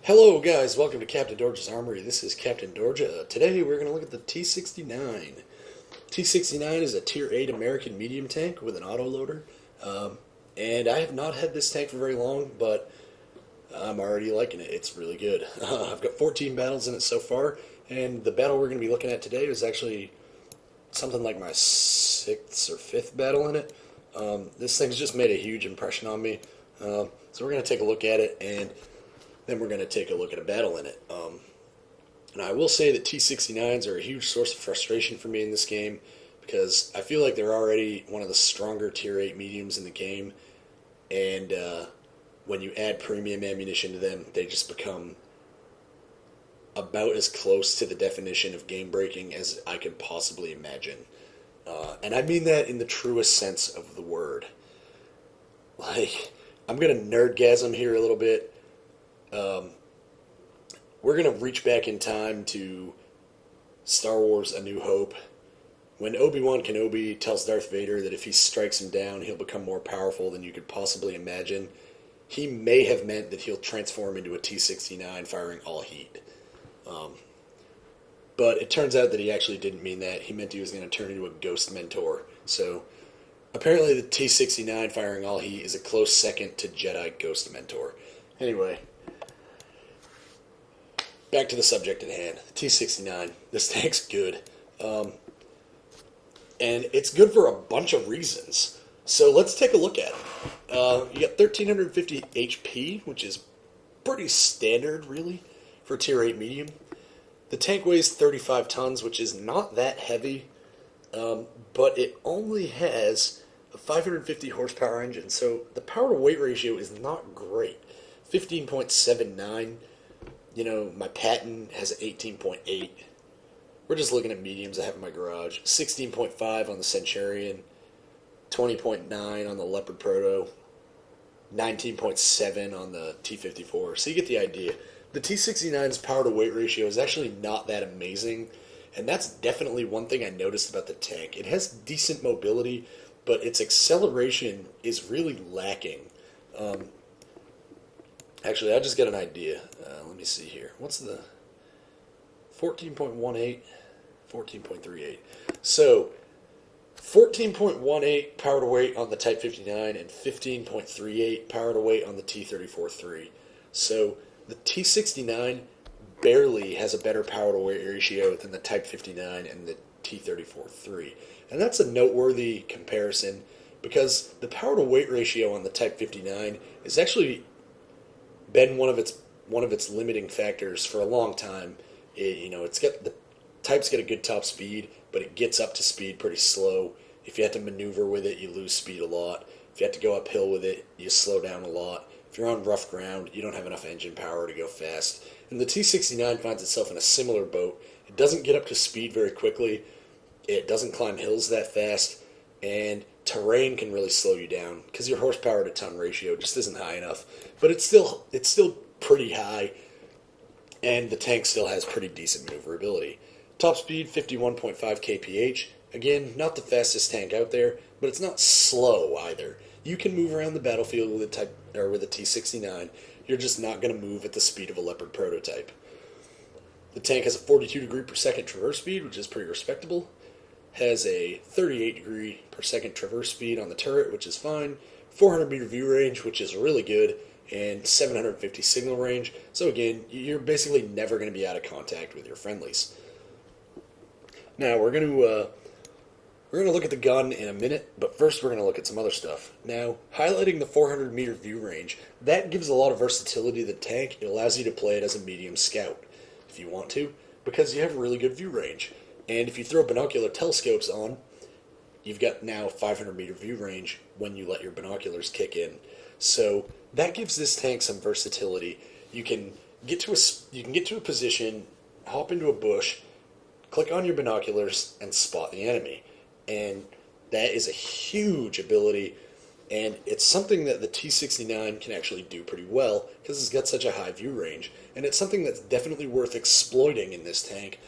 Hello guys, welcome to Captain Dorge's Armory. This is Captain Dorge. Today we're going to look at the T69. T69 is a Tier 8 American medium tank with an autoloader. And I have not had this tank for very long, but I'm already liking it. It's really good. I've got 14 battles in it so far, and the battle we're going to be looking at today is actually something like my 6th or 5th battle in it. This thing's just made a huge impression on me. So we're going to take a look at it, and then we're going to take a look at a battle in it. And I will say that T69s are a huge source of frustration for me in this game because I feel like they're already one of the stronger Tier 8 mediums in the game, and when you add premium ammunition to them, they just become about as close to the definition of game-breaking as I could possibly imagine. And I mean that in the truest sense of the word. Like, I'm going to nerdgasm here a little bit. We're going to reach back in time to Star Wars A New Hope, when Obi-Wan Kenobi tells Darth Vader that if he strikes him down, he'll become more powerful than you could possibly imagine. He may have meant that he'll transform into a T69 firing all heat. But it turns out that he actually didn't mean that. He meant he was going to turn into a Ghost Mentor. So apparently the T69 firing all heat is a close second to Jedi Ghost Mentor. Anyway, back to the subject at hand. The T69. This tank's good. And it's good for a bunch of reasons. So let's take a look at it. You got 1,350 HP, which is pretty standard, really, for Tier 8 medium. The tank weighs 35 tons, which is not that heavy, but it only has a 550 horsepower engine, so the power-to-weight ratio is not great. 15.79. You know, my Patton has an 18.8. We're just looking at mediums I have in my garage. 16.5 on the Centurion, 20.9 on the Leopard Proto, 19.7 on the T54. So you get the idea. The T69's power-to-weight ratio is actually not that amazing, and that's definitely one thing I noticed about the tank. It has decent mobility, but its acceleration is really lacking. Actually, I just got an idea. Let me see here. What's the 14.18? 14.38. So, 14.18 power to weight on the Type 59 and 15.38 power to weight on the T34-3. So, the T69 barely has a better power to weight ratio than the Type 59 and the T34-3. And that's a noteworthy comparison because the power to weight ratio on the Type 59 is actually been one of its limiting factors for a long time. It's got the Type's got a good top speed, but it gets up to speed pretty slow. If you have to maneuver with it, you lose speed a lot. If you have to go uphill with it, you slow down a lot. If you're on rough ground, you don't have enough engine power to go fast. And the T69 finds itself in a similar boat. It doesn't get up to speed very quickly. It doesn't climb hills that fast, and terrain can really slow you down because your horsepower to ton ratio just isn't high enough. But it's still pretty high, and the tank still has pretty decent maneuverability. Top speed 51.5 kph. Again, not the fastest tank out there, but it's not slow either. You can move around the battlefield with a T69. You're just not going to move at the speed of a Leopard prototype. The tank has a 42 degree per second traverse speed, which is pretty respectable. Has a 38 degree per second traverse speed on the turret, which is fine. 400 meter view range, which is really good, and 750 signal range. So again, you're basically never going to be out of contact with your friendlies. Now we're going to look at the gun in a minute, but first we're going to look at some other stuff. Now, highlighting the 400 meter view range, that gives a lot of versatility to the tank. It allows you to play it as a medium scout if you want to, because you have really good view range. And if you throw binocular telescopes on, you've got now 500 meter view range when you let your binoculars kick in. So that gives this tank some versatility. You can get to a position, hop into a bush, click on your binoculars, and spot the enemy. And that is a huge ability, and it's something that the T69 can actually do pretty well because it's got such a high view range. And it's something that's definitely worth exploiting in this tank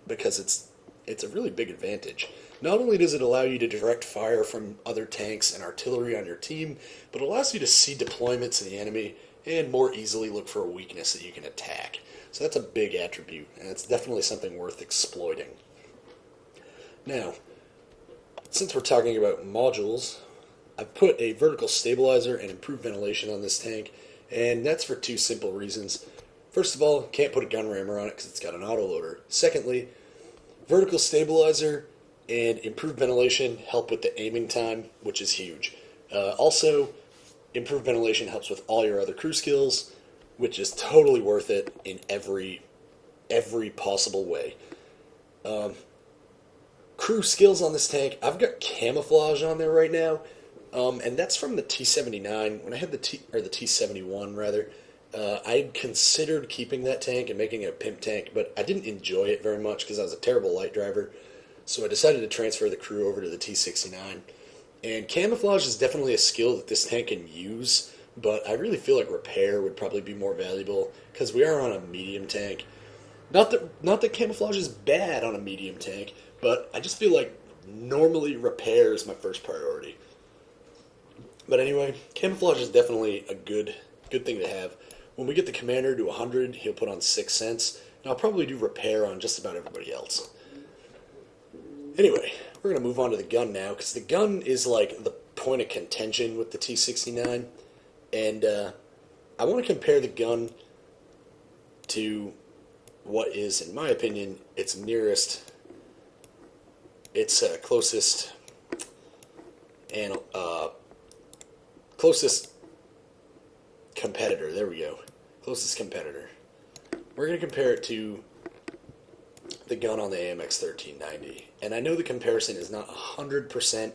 because it's a really big advantage. Not only does it allow you to direct fire from other tanks and artillery on your team, but it allows you to see deployments of the enemy and more easily look for a weakness that you can attack. So that's a big attribute, and it's definitely something worth exploiting. Now, since we're talking about modules, I've put a vertical stabilizer and improved ventilation on this tank, and that's for two simple reasons. First of all, can't put a gun rammer on it because it's got an autoloader. Secondly, vertical stabilizer and improved ventilation help with the aiming time, which is huge. Also, improved ventilation helps with all your other crew skills, which is totally worth it in every possible way. Crew skills on this tank, I've got camouflage on there right now, and that's from the T69. When I had the T71 rather, I considered keeping that tank and making it a pimp tank, but I didn't enjoy it very much because I was a terrible light driver. So I decided to transfer the crew over to the T69. And camouflage is definitely a skill that this tank can use, but I really feel like repair would probably be more valuable because we are on a medium tank. Not that camouflage is bad on a medium tank, but I just feel like normally repair is my first priority. But anyway, camouflage is definitely a good thing to have. When we get the commander to 100, he'll put on 6 cents, and I'll probably do repair on just about everybody else. Anyway, we're going to move on to the gun now, because the gun is like the point of contention with the T69, and I want to compare the gun to what is, in my opinion, its closest competitor. There we go. Closest competitor. We're going to compare it to the gun on the AMX 1390. And I know the comparison is not 100%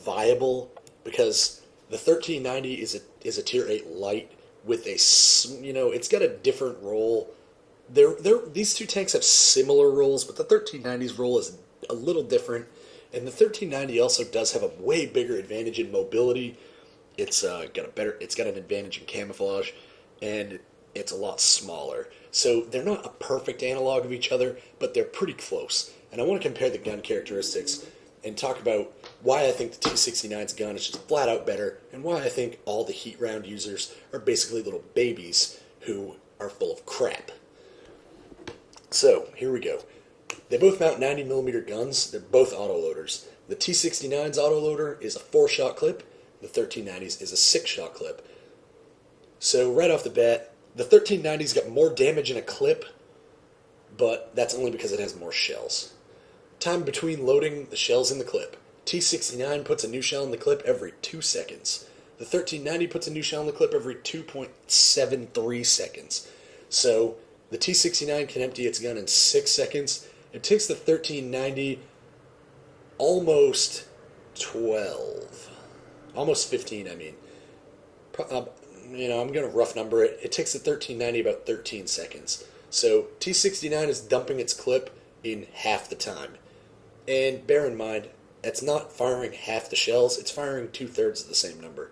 viable because the 1390 is a tier 8 light with it's got a different role. These two tanks have similar roles, but the 1390's role is a little different. And the 1390 also does have a way bigger advantage in mobility. It's got an advantage in camouflage, and it's a lot smaller. So they're not a perfect analog of each other, but they're pretty close. And I want to compare the gun characteristics and talk about why I think the T69's gun is just flat out better, and why I think all the heat round users are basically little babies who are full of crap. So, here we go. They both mount 90mm guns. They're both autoloaders. The T69's autoloader is a 4-shot clip. The 1390's is a 6-shot clip. So right off the bat, the 1390's got more damage in a clip, but that's only because it has more shells. Time between loading the shells in the clip. T69 puts a new shell in the clip every 2 seconds. The 1390 puts a new shell in the clip every 2.73 seconds. So the T69 can empty its gun in 6 seconds. It takes the 1390 almost 12. Almost 15, I mean. I'm going to rough number it. It takes the 1390 about 13 seconds. So T69 is dumping its clip in half the time. And bear in mind, it's not firing half the shells, it's firing 2/3 of the same number.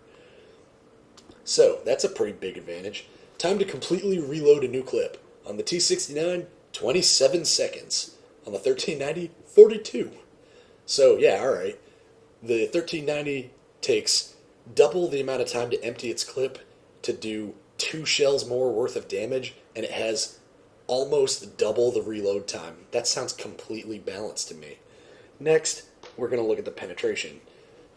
So that's a pretty big advantage. Time to completely reload a new clip. On the T69, 27 seconds. On the 1390, 42. So yeah, alright. The 1390 takes double the amount of time to empty its clip to do 2 shells more worth of damage, and it has almost double the reload time. That sounds completely balanced to me. Next, we're going to look at the penetration.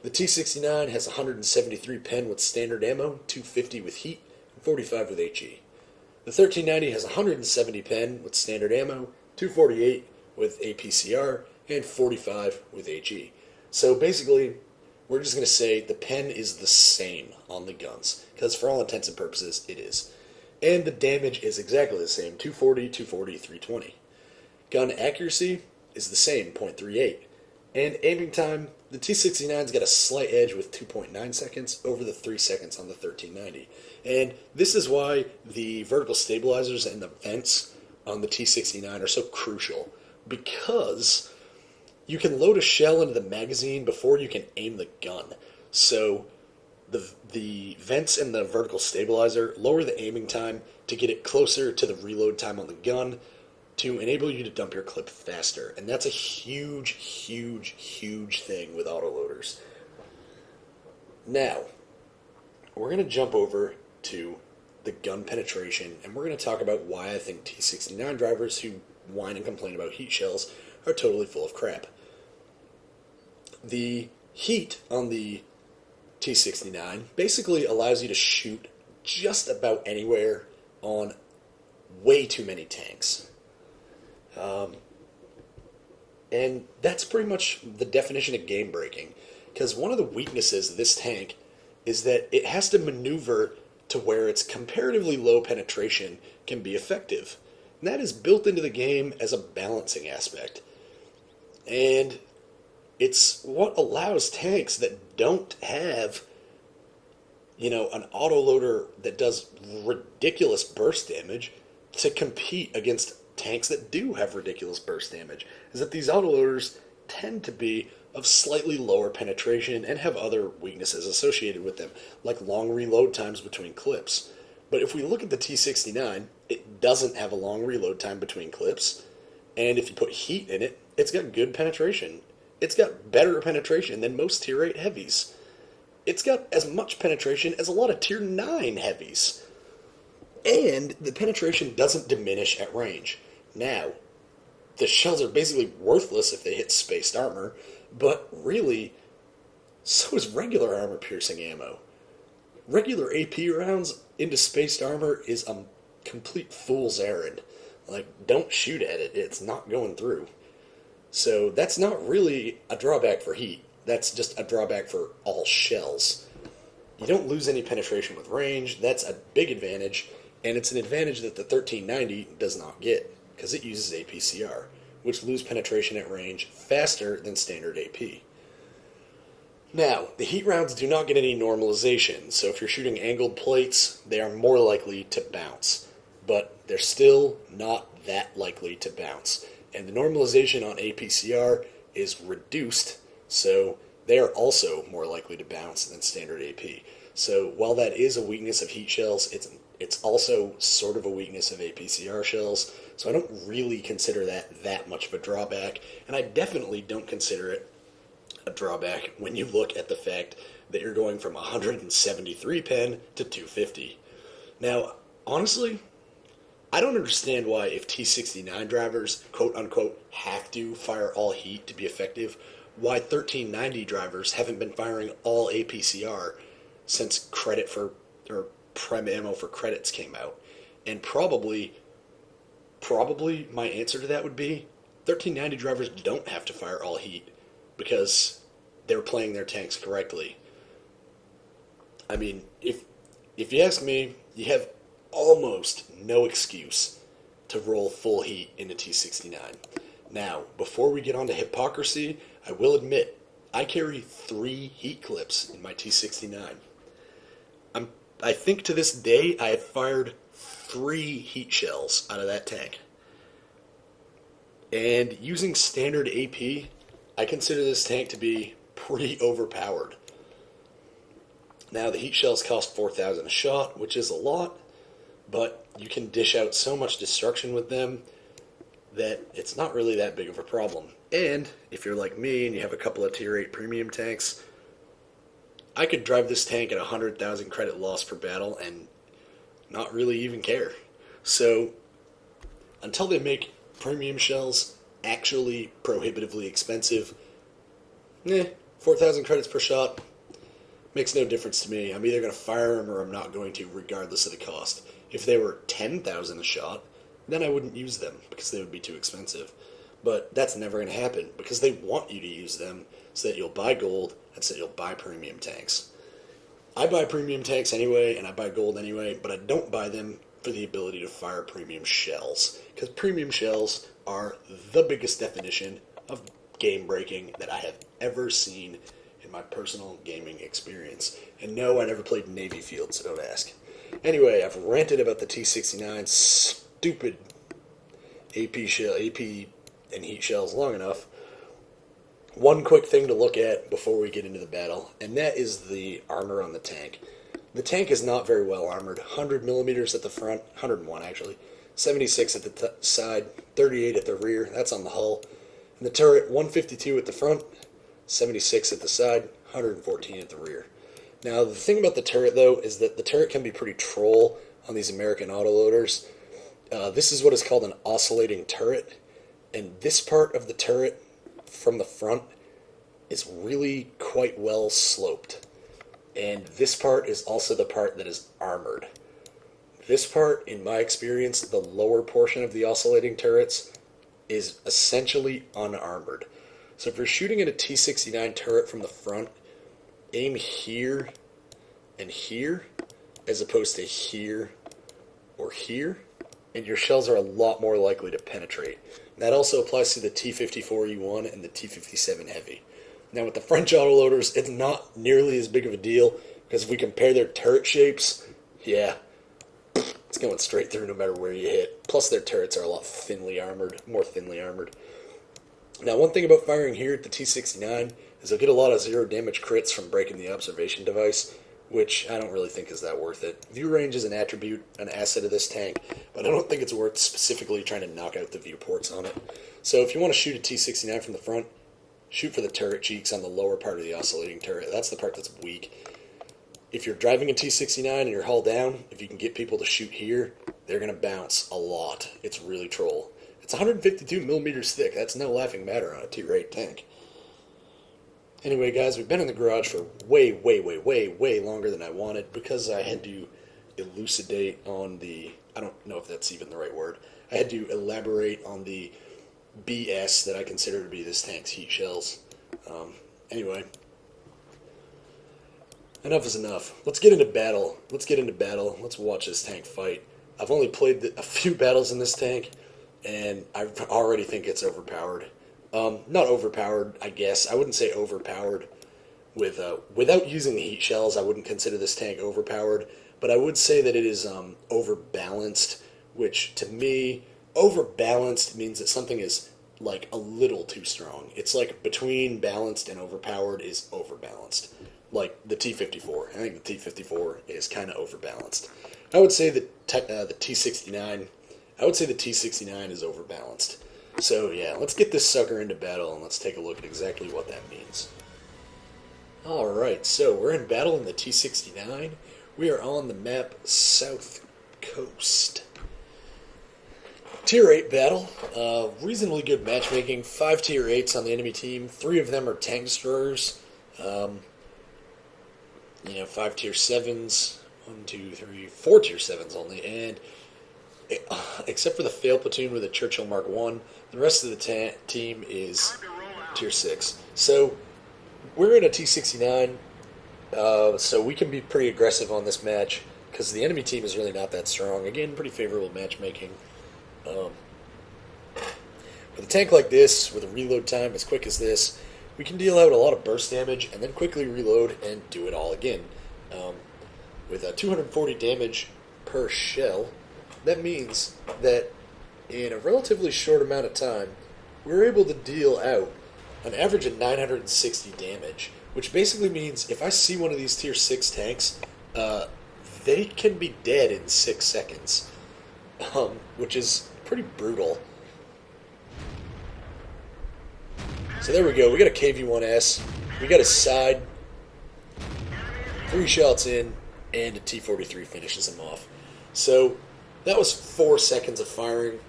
The T69 has 173 pen with standard ammo, 250 with heat, and 45 with HE. The 1390 has 170 pen with standard ammo, 248 with APCR, and 45 with HE. So basically, we're just going to say the pen is the same on the guns, because for all intents and purposes, it is. And the damage is exactly the same, 240, 240, 320. Gun accuracy is the same, 0.38. And aiming time, the T69's got a slight edge with 2.9 seconds over the 3 seconds on the 1390. And this is why the vertical stabilizers and the vents on the T69 are so crucial, because you can load a shell into the magazine before you can aim the gun. So the vents and the vertical stabilizer lower the aiming time to get it closer to the reload time on the gun to enable you to dump your clip faster. And that's a huge, huge, huge thing with autoloaders. Now, we're going to jump over to the gun penetration, and we're going to talk about why I think T69 drivers who whine and complain about heat shells are totally full of crap. The heat on the T69 basically allows you to shoot just about anywhere on way too many tanks. And that's pretty much the definition of game breaking, because one of the weaknesses of this tank is that it has to maneuver to where its comparatively low penetration can be effective. And that is built into the game as a balancing aspect. And it's what allows tanks that don't have, an autoloader that does ridiculous burst damage to compete against tanks that do have ridiculous burst damage, is that these autoloaders tend to be of slightly lower penetration and have other weaknesses associated with them, like long reload times between clips. But if we look at the T69, it doesn't have a long reload time between clips, and if you put heat in it, it's got good penetration. It's got better penetration than most Tier 8 heavies. It's got as much penetration as a lot of Tier 9 heavies. And the penetration doesn't diminish at range. Now, the shells are basically worthless if they hit spaced armor, but really, so is regular armor-piercing ammo. Regular AP rounds into spaced armor is a complete fool's errand. Don't shoot at it. It's not going through. So that's not really a drawback for heat. That's just a drawback for all shells. You don't lose any penetration with range. That's a big advantage, and it's an advantage that the 1390 does not get, because it uses APCR, which lose penetration at range faster than standard AP. Now, the heat rounds do not get any normalization, so if you're shooting angled plates, they are more likely to bounce, but they're still not that likely to bounce. And the normalization on APCR is reduced, so they are also more likely to bounce than standard AP. So while that is a weakness of heat shells, it's also sort of a weakness of APCR shells, so I don't really consider that much of a drawback, and I definitely don't consider it a drawback when you look at the fact that you're going from 173 pen to 250. Now, honestly, I don't understand why, if T69 drivers, quote-unquote, have to fire all heat to be effective, why 1390 drivers haven't been firing all APCR since Prem Ammo for credits came out. And probably my answer to that would be 1390 drivers don't have to fire all heat because they're playing their tanks correctly. I mean, if you ask me, you have almost no excuse to roll full heat into T69. Now, before we get on to hypocrisy, I will admit I carry 3 heat clips in my T69. I think to this day I have fired 3 heat shells out of that tank. And using standard AP, I consider this tank to be pretty overpowered. Now, the heat shells cost 4,000 a shot, which is a lot, but you can dish out so much destruction with them that it's not really that big of a problem. And if you're like me and you have a couple of Tier 8 premium tanks, I could drive this tank at 100,000 credit loss per battle and not really even care. So, until they make premium shells actually prohibitively expensive, 4,000 credits per shot makes no difference to me. I'm either going to fire them or I'm not going to, regardless of the cost. If they were 10,000 a shot, then I wouldn't use them because they would be too expensive. But that's never going to happen because they want you to use them so that you'll buy gold and so that you'll buy premium tanks. I buy premium tanks anyway and I buy gold anyway, but I don't buy them for the ability to fire premium shells, because premium shells are the biggest definition of game breaking that I have ever seen in my personal gaming experience. And no, I never played Navy Field, so don't ask. Anyway, I've ranted about the T69 stupid AP and heat shells long enough. One quick thing to look at before we get into the battle, and that is the armor on the tank. The tank is not very well armored. 100 millimeters at the front, 101 actually, 76 at the side, 38 at the rear, that's on the hull. And the turret, 152 at the front, 76 at the side, 114 at the rear. Now, the thing about the turret, though, is that the turret can be pretty troll on these American autoloaders. This is what is called an oscillating turret, and this part of the turret from the front is really quite well sloped. And this part is also the part that is armored. This part, in my experience, the lower portion of the oscillating turrets, is essentially unarmored. So if you're shooting at a T69 turret from the front, aim here and here, as opposed to here or here, and your shells are a lot more likely to penetrate. That also applies to the T54E1 and the T57 Heavy. Now with the French autoloaders, it's not nearly as big of a deal, because if we compare their turret shapes, yeah, it's going straight through no matter where you hit. Plus their turrets are a lot thinly armored, more thinly armored. Now one thing about firing here at the T69 is you'll get a lot of zero damage crits from breaking the observation device, which I don't really think is that worth it. View range is an attribute, an asset of this tank, but I don't think it's worth specifically trying to knock out the viewports on it. So if you want to shoot a T69 from the front, shoot for the turret cheeks on the lower part of the oscillating turret. That's the part that's weak. If you're driving a T69 and you're hull down, if you can get people to shoot here, they're going to bounce a lot. It's really troll. It's 152 millimeters thick. That's no laughing matter on a Tier 8 tank. Anyway, guys, we've been in the garage for way longer than I wanted because I had to elucidate on the... I don't know if that's even the right word. I had to elaborate on the BS that I consider to be this tank's heat shells. Anyway, enough is enough. Let's get into battle. Let's watch this tank fight. I've only played a few battles in this tank, and I already think it's overpowered. Not overpowered, I guess. I wouldn't say overpowered. Without using the heat shells, I wouldn't consider this tank overpowered, but I would say that it is overbalanced, which to me, overbalanced means that something is like a little too strong. It's like between balanced and overpowered is overbalanced. Like the T54. I think the T54 is kind of overbalanced. I would say that the T69. I would say the T69 is overbalanced. So yeah, let's get this sucker into battle and let's take a look at exactly what that means. Alright, so we're in battle in the T69. We are on the map South Coast. Tier 8 battle. Reasonably good matchmaking. 5 Tier 8s on the enemy team. 3 of them are tank destroyers. 5 Tier 7s. 4 Tier 7s only. And except for the fail platoon with a Churchill Mark 1, the rest of the team is Tier 6. So we're in a T69, so we can be pretty aggressive on this match because the enemy team is really not that strong. Again, pretty favorable matchmaking. With a tank like this, with a reload time as quick as this, we can deal out a lot of burst damage and then quickly reload and do it all again. With 240 damage per shell, that means that in a relatively short amount of time, we're able to deal out an average of 960 damage, which basically means if I see one of these Tier 6 tanks, they can be dead in 6 seconds, which is pretty brutal. So there we go, we got a KV-1S, we got a side, 3 shots in, and a T-43 finishes him off. So that was 4 seconds of firing.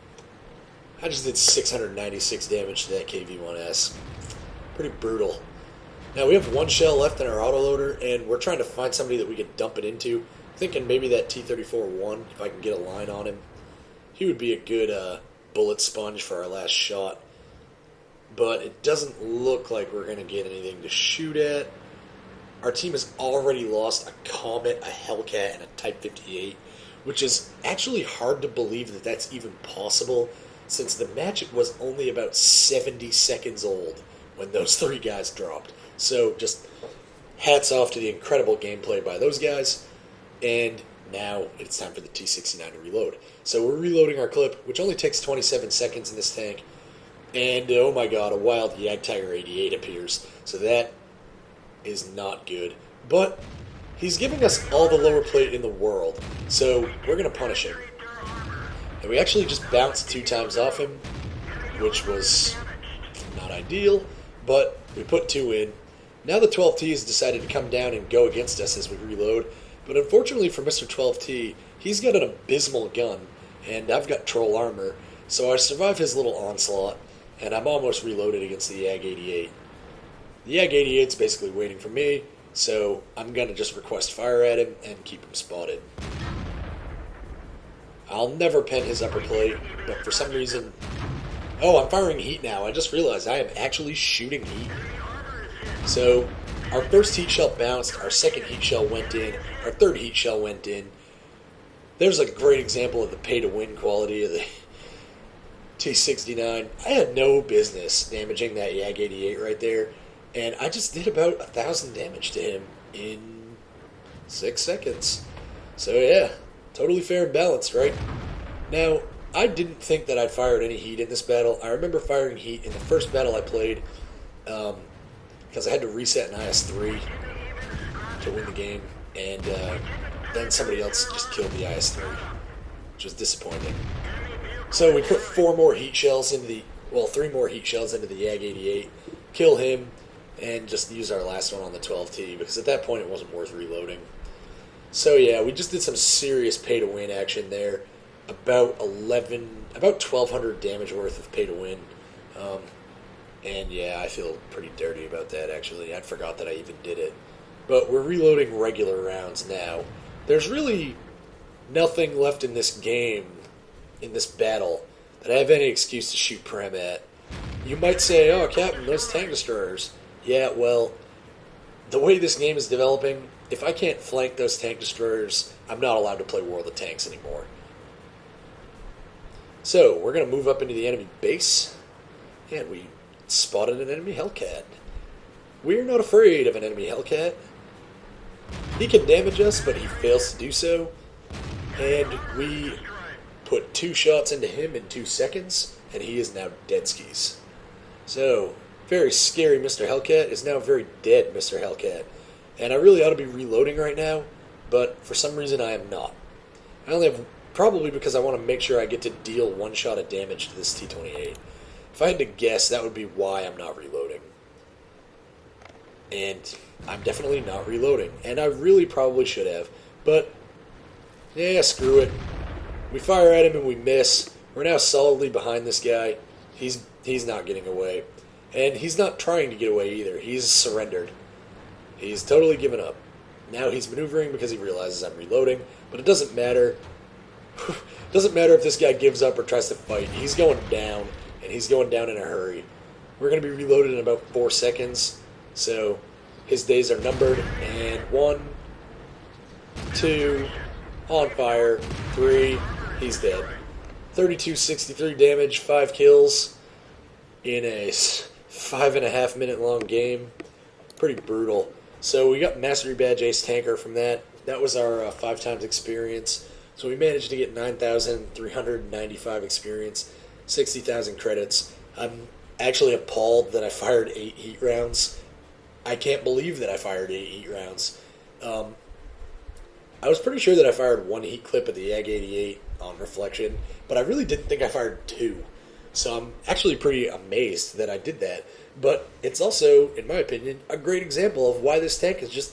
I just did 696 damage to that KV-1S. Pretty brutal. Now we have 1 shell left in our autoloader, and we're trying to find somebody that we could dump it into. I'm thinking maybe that T-34-1, if I can get a line on him. He would be a good bullet sponge for our last shot. But it doesn't look like we're going to get anything to shoot at. Our team has already lost a Comet, a Hellcat, and a Type 58, which is actually hard to believe that that's even possible, since the match was only about 70 seconds old when those 3 guys dropped. So just hats off to the incredible gameplay by those guys, and now it's time for the T69 to reload. So we're reloading our clip, which only takes 27 seconds in this tank, and oh my god, a wild Jagdtiger 88 appears, so that is not good. But he's giving us all the lower plate in the world, so we're going to punish him. And we actually just bounced 2 times off him, which was not ideal, but we put 2 in. Now the 12T has decided to come down and go against us as we reload, but unfortunately for Mr. 12T, he's got an abysmal gun, and I've got troll armor, so I survive his little onslaught, and I'm almost reloaded against the Jagd-88. The Jagd-88's basically waiting for me, so I'm going to just request fire at him and keep him spotted. I'll never pen his upper plate, but for some reason... Oh, I'm firing heat now. I just realized I am actually shooting heat. So, our first heat shell bounced, our second heat shell went in, our third heat shell went in. There's a great example of the pay-to-win quality of the T69. I had no business damaging that Jagd-88 right there, and I just did about 1,000 damage to him in 6 seconds. So yeah, totally fair and balanced, right? Now, I didn't think that I'd fired any heat in this battle. I remember firing heat in the first battle I played, because I had to reset an IS-3 to win the game, and then somebody else just killed the IS-3, which was disappointing. So we put 3 more heat shells into the Jagd-88, kill him, and just use our last one on the 12T, because at that point it wasn't worth reloading. So yeah, we just did some serious pay-to-win action there. About 1,200 damage worth of pay-to-win. And yeah, I feel pretty dirty about that, actually. I forgot that I even did it. But we're reloading regular rounds now. There's really nothing left in this game, in this battle, that I have any excuse to shoot Prem at. You might say, oh, Captain, those tank destroyers. Yeah, well, the way this game is developing, if I can't flank those tank destroyers, I'm not allowed to play World of Tanks anymore. So, we're going to move up into the enemy base, and we spotted an enemy Hellcat. We're not afraid of an enemy Hellcat. He can damage us, but he fails to do so, and we put 2 shots into him in 2 seconds, and he is now dead skis. So, very scary Mr. Hellcat is now very dead Mr. Hellcat, and I really ought to be reloading right now, but for some reason I am not. I only have... Probably because I want to make sure I get to deal 1 shot of damage to this T28. If I had to guess, that would be why I'm not reloading. And I'm definitely not reloading. And I really probably should have. But, yeah, screw it. We fire at him and we miss. We're now solidly behind this guy. He's not getting away. And he's not trying to get away either. He's surrendered. He's totally given up. Now he's maneuvering because he realizes I'm reloading. But it doesn't matter. Doesn't matter if this guy gives up or tries to fight. He's going down, and he's going down in a hurry. We're going to be reloaded in about 4 seconds, so his days are numbered. And 1, 2, on fire, 3, he's dead. 3263 damage, 5 kills in a 5.5 minute long game. Pretty brutal. So we got Mastery Badge Ace Tanker from that. That was our 5 times experience. So we managed to get 9,395 experience, 60,000 credits. I'm actually appalled that I fired 8 heat rounds. I can't believe that I fired 8 heat rounds. I was pretty sure that I fired 1 heat clip at the Jagd-88 on reflection, but I really didn't think I fired 2. So I'm actually pretty amazed that I did that. But it's also, in my opinion, a great example of why this tank is just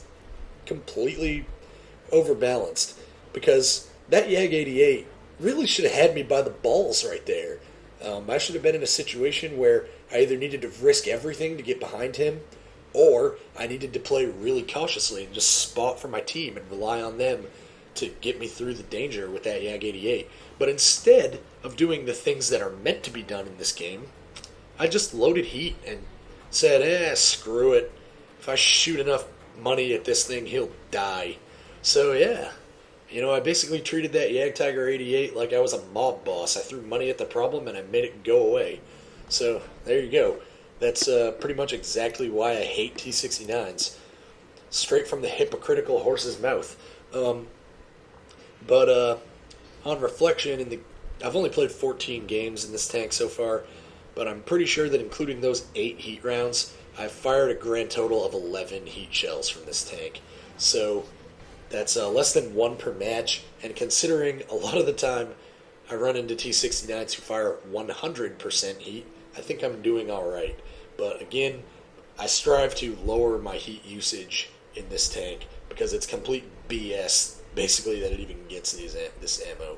completely overbalanced. Because that Jagd-88 really should have had me by the balls right there. I should have been in a situation where I either needed to risk everything to get behind him, or I needed to play really cautiously and just spot for my team and rely on them to get me through the danger with that Jagd-88. But instead of doing the things that are meant to be done in this game, I just loaded heat and said, screw it. If I shoot enough money at this thing, he'll die. So yeah. I basically treated that Jagdtiger 88 like I was a mob boss. I threw money at the problem and I made it go away. So, there you go. That's pretty much exactly why I hate T69s. Straight from the hypocritical horse's mouth. But on reflection, I've only played 14 games in this tank so far, but I'm pretty sure that including those 8 heat rounds, I've fired a grand total of 11 heat shells from this tank. So... that's less than 1 per match, and considering a lot of the time I run into T69s who fire 100% heat, I think I'm doing alright. But again, I strive to lower my heat usage in this tank because it's complete BS, basically, that it even gets this ammo.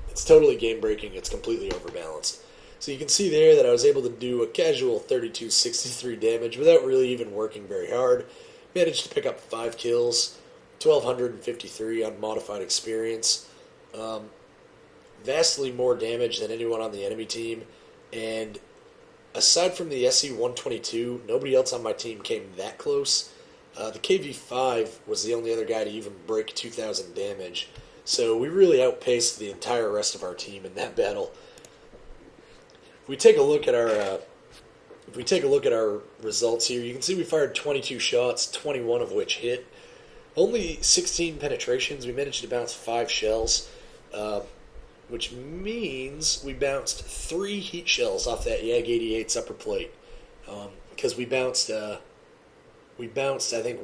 It's totally game breaking. It's completely overbalanced. So you can see there that I was able to do a casual 3263 damage without really even working very hard. Managed to pick up 5 kills, 1253 on modified experience. Vastly more damage than anyone on the enemy team, and aside from the SC-122, nobody else on my team came that close. The KV-5 was the only other guy to even break 2,000 damage, so we really outpaced the entire rest of our team in that battle. If we take a look at our results here, you can see we fired 22 shots, 21 of which hit. Only 16 penetrations. We managed to bounce 5 shells, which means we bounced 3 heat shells off that Jag-88's upper plate. Because we bounced, I think,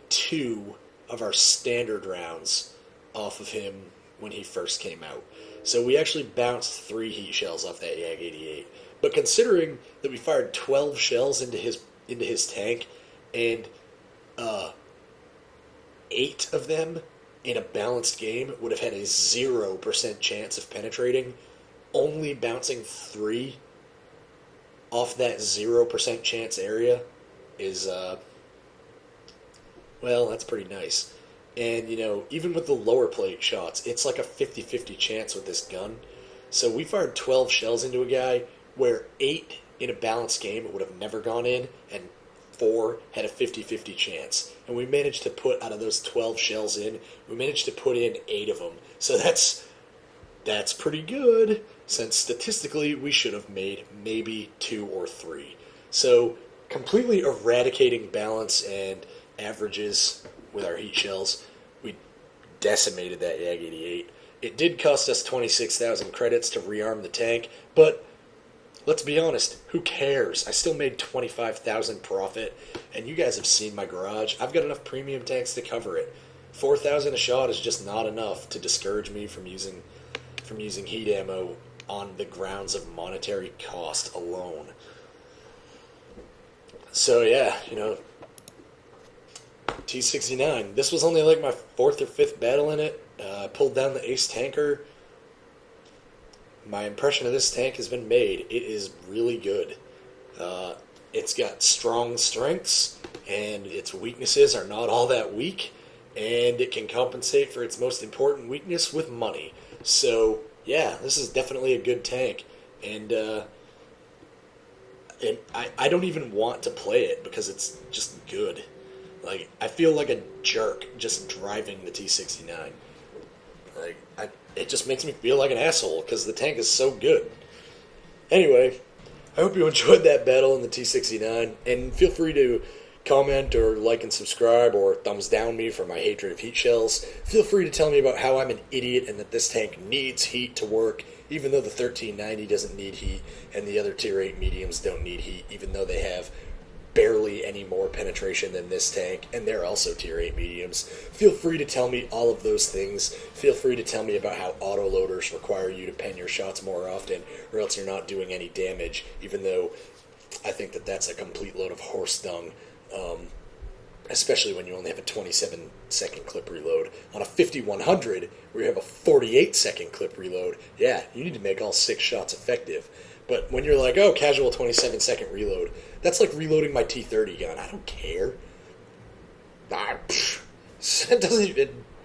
2 of our standard rounds off of him when he first came out. So we actually bounced 3 heat shells off that Jag-88. But considering that we fired 12 shells into his tank, and 8 of them in a balanced game would have had a 0% chance of penetrating, only bouncing 3 off that 0% chance area is, well, that's pretty nice. And, even with the lower plate shots, it's like a 50-50 chance with this gun. So we fired 12 shells into a guy where 8 in a balanced game would have never gone in, and 4 had a 50-50 chance. And we managed to put, out of those 12 shells in, we managed to put in 8 of them. So that's pretty good, since statistically we should have made maybe 2 or 3. So completely eradicating balance and averages with our heat shells. We decimated that Jag-88. It did cost us 26,000 credits to rearm the tank, but let's be honest, who cares? I still made 25,000 profit, and you guys have seen my garage. I've got enough premium tanks to cover it. 4,000 a shot is just not enough to discourage me from using heat ammo on the grounds of monetary cost alone. So yeah, T69. This was only like my 4th or 5th battle in it. I pulled down the ace tanker. My impression of this tank has been made. It is really good. It's got strong strengths, and its weaknesses are not all that weak, and it can compensate for its most important weakness with money. So, yeah, this is definitely a good tank, and I don't even want to play it because it's just good. Like, I feel like a jerk just driving the T69. It just makes me feel like an asshole because the tank is so good. Anyway, I hope you enjoyed that battle in the T69, and feel free to comment or like and subscribe or thumbs down me for my hatred of heat shells. Feel free to tell me about how I'm an idiot and that this tank needs heat to work, even though the 1390 doesn't need heat and the other tier 8 mediums don't need heat, even though they have barely any more penetration than this tank, and they're also tier 8 mediums. Feel free to tell me all of those things. Feel free to tell me about how autoloaders require you to pen your shots more often, or else you're not doing any damage, even though I think that that's a complete load of horse dung, especially when you only have a 27-second clip reload. On a 5100, where you have a 48-second clip reload, yeah, you need to make all 6 shots effective. But when you're like, oh, casual 27-second reload, that's like reloading my T30 gun. I don't care. It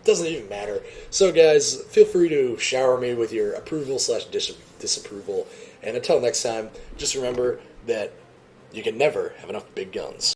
doesn't even matter. So, guys, feel free to shower me with your approval/disapproval. And until next time, just remember that you can never have enough big guns.